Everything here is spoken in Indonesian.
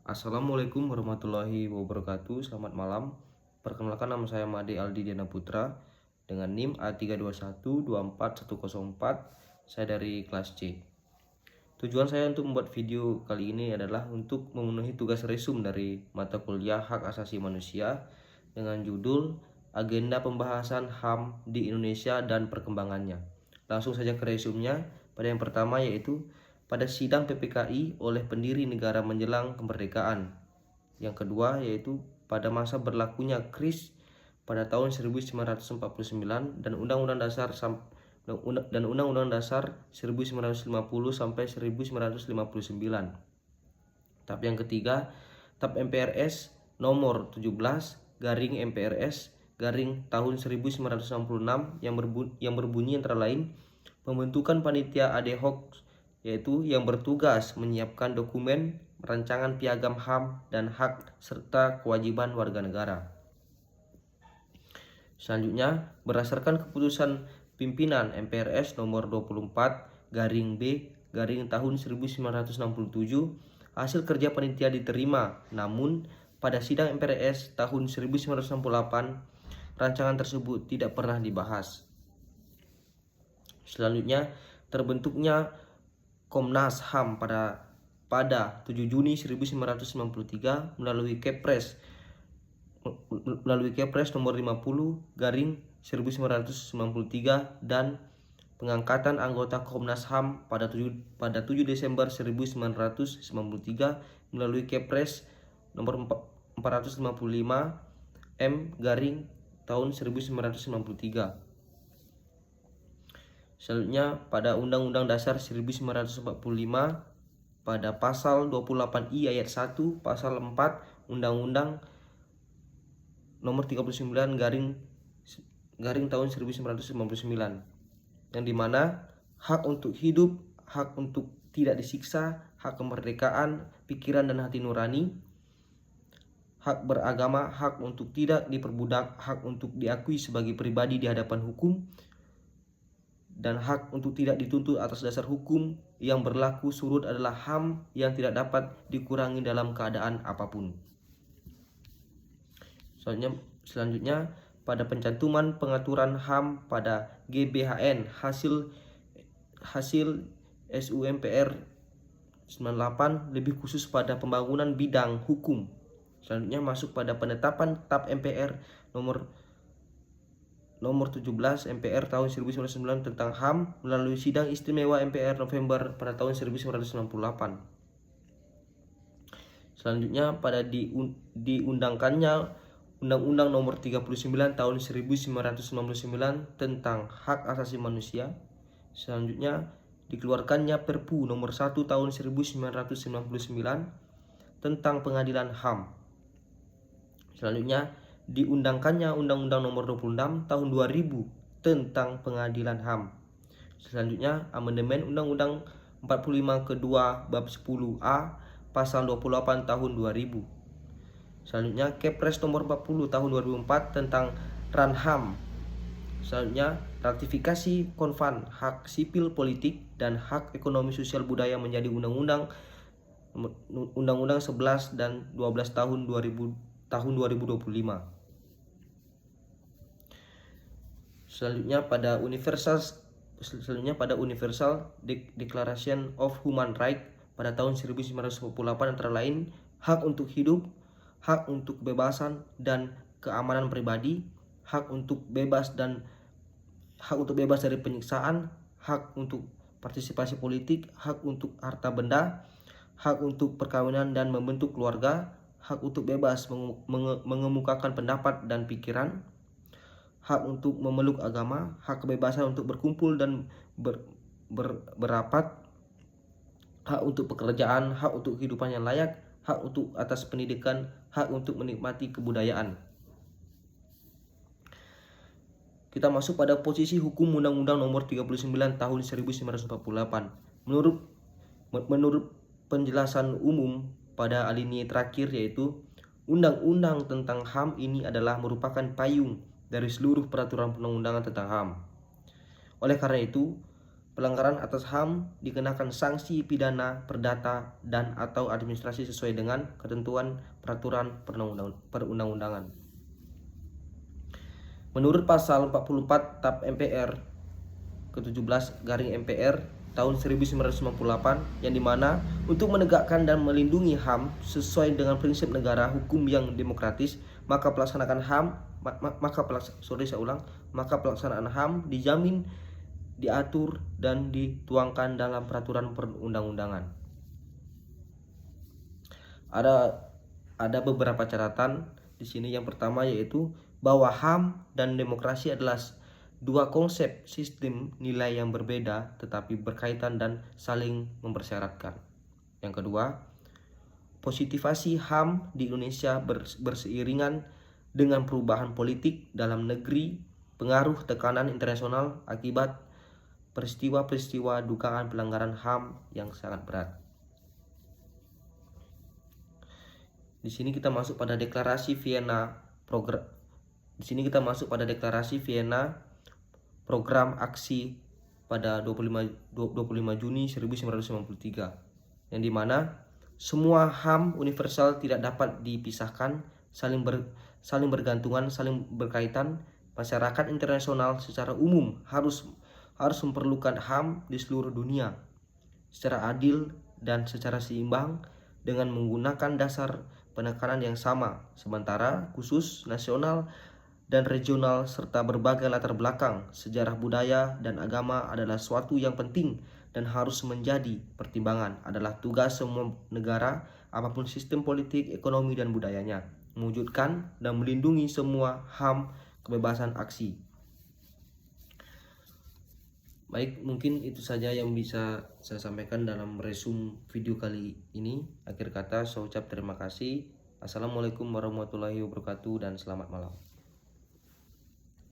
Assalamualaikum warahmatullahi wabarakatuh. Selamat malam. Perkenalkan, nama saya Made Aldi Diana Putra dengan NIM A321-24104. Saya dari kelas C. Tujuan saya untuk membuat video kali ini adalah untuk memenuhi tugas resum dari mata kuliah Hak Asasi Manusia dengan judul Agenda Pembahasan HAM di Indonesia dan Perkembangannya. Langsung saja ke resumnya. Pada yang pertama yaitu pada sidang PPKI oleh pendiri negara menjelang kemerdekaan. Yang kedua yaitu pada masa berlakunya KRIS pada tahun 1949 dan Undang-Undang Dasar 1950 sampai 1959. Tahap yang ketiga, tahap MPRS nomor 17 garing MPRS garing tahun 1966 yang berbunyi antara lain pembentukan panitia ad hoc yaitu yang bertugas menyiapkan dokumen rancangan piagam HAM dan hak serta kewajiban warga negara. Selanjutnya, berdasarkan keputusan pimpinan MPRS nomor 24 garing B garing tahun 1967, hasil kerja panitia diterima, namun pada sidang MPRS tahun 1968, rancangan tersebut tidak pernah dibahas. Selanjutnya, terbentuknya Komnas HAM pada 7 Juni 1993 melalui Kepres nomor 50 garing 1993 dan pengangkatan anggota Komnas HAM pada 7 Desember 1993 melalui Kepres nomor 455 M garing tahun 1993. Selanjutnya, pada Undang-Undang Dasar 1945 pada pasal 28I ayat 1, pasal 4 Undang-Undang nomor 39 garing tahun 1999, yang dimana hak untuk hidup, hak untuk tidak disiksa, hak kemerdekaan pikiran dan hati nurani, hak beragama, hak untuk tidak diperbudak, hak untuk diakui sebagai pribadi di hadapan hukum, dan hak untuk tidak dituntut atas dasar hukum yang berlaku surut adalah HAM yang tidak dapat dikurangi dalam keadaan apapun. Selanjutnya, pada pencantuman pengaturan HAM pada GBHN hasil SUMPR 98 lebih khusus pada pembangunan bidang hukum. Selanjutnya masuk pada penetapan TAP MPR nomor 17 MPR tahun 1999 tentang HAM melalui sidang istimewa MPR November pada tahun 1998. Selanjutnya, pada diundangkannya Undang-Undang nomor 39 tahun 1999 tentang Hak Asasi Manusia. Selanjutnya, dikeluarkannya Perpu nomor 1 tahun 1999 tentang Pengadilan HAM. Selanjutnya, diundangkannya Undang-Undang nomor 26 tahun 2000 tentang Pengadilan HAM. Selanjutnya, amandemen Undang-Undang 45 kedua bab 10A pasal 28 tahun 2000. Selanjutnya, Kepres nomor 40 tahun 2004 tentang Ranham. Selanjutnya, ratifikasi Konvan Hak Sipil Politik dan Hak Ekonomi Sosial Budaya menjadi Undang-Undang 11 dan 12 tahun 2025. Selanjutnya, pada Universal Declaration of Human Rights pada tahun 1948 antara lain hak untuk hidup, hak untuk kebebasan dan keamanan pribadi, hak untuk bebas dari penyiksaan, hak untuk partisipasi politik, hak untuk harta benda, hak untuk perkawinan dan membentuk keluarga, hak untuk bebas mengemukakan pendapat dan pikiran, hak untuk memeluk agama, hak kebebasan untuk berkumpul dan berapat, hak untuk pekerjaan, hak untuk kehidupan yang layak, hak untuk atas pendidikan, hak untuk menikmati kebudayaan. Kita masuk pada posisi hukum Undang-Undang nomor 39 tahun 1948. Menurut penjelasan umum pada alinea terakhir yaitu Undang-Undang tentang HAM ini adalah merupakan payung dari seluruh peraturan perundang-undangan tentang HAM. Oleh karena itu, Pelanggaran atas HAM dikenakan sanksi pidana, perdata, dan atau administrasi sesuai dengan ketentuan peraturan perundang-undangan. Menurut pasal 44 TAP MPR ke-17 MPR tahun 1998 yang dimana untuk menegakkan dan melindungi HAM sesuai dengan prinsip negara hukum yang demokratis, maka pelaksanaan HAM dijamin, diatur, dan dituangkan dalam peraturan perundang-undangan. Ada beberapa catatan di sini. Yang pertama yaitu bahwa HAM dan demokrasi adalah dua konsep sistem nilai yang berbeda tetapi berkaitan dan saling mempersyaratkan. Yang kedua, positivasi HAM di Indonesia berseiringan dengan perubahan politik dalam negeri, pengaruh tekanan internasional akibat peristiwa-peristiwa dugaan pelanggaran HAM yang sangat berat. Di sini kita masuk pada deklarasi Vienna program aksi pada 25 Juni 1993 yang dimana semua HAM universal tidak dapat dipisahkan, saling bergantungan, saling berkaitan. Masyarakat internasional secara umum harus memerlukan HAM di seluruh dunia secara adil dan secara seimbang dengan menggunakan dasar penekanan yang sama, sementara khusus, nasional, dan regional serta berbagai latar belakang, sejarah, budaya, dan agama adalah suatu yang penting dan harus menjadi pertimbangan. Adalah tugas semua negara, apapun sistem politik, ekonomi, dan budayanya, mewujudkan dan melindungi semua HAM kebebasan aksi. Baik, mungkin itu saja yang bisa saya sampaikan dalam resume video kali ini. Akhir kata saya ucap terima kasih. Assalamualaikum warahmatullahi wabarakatuh dan selamat malam.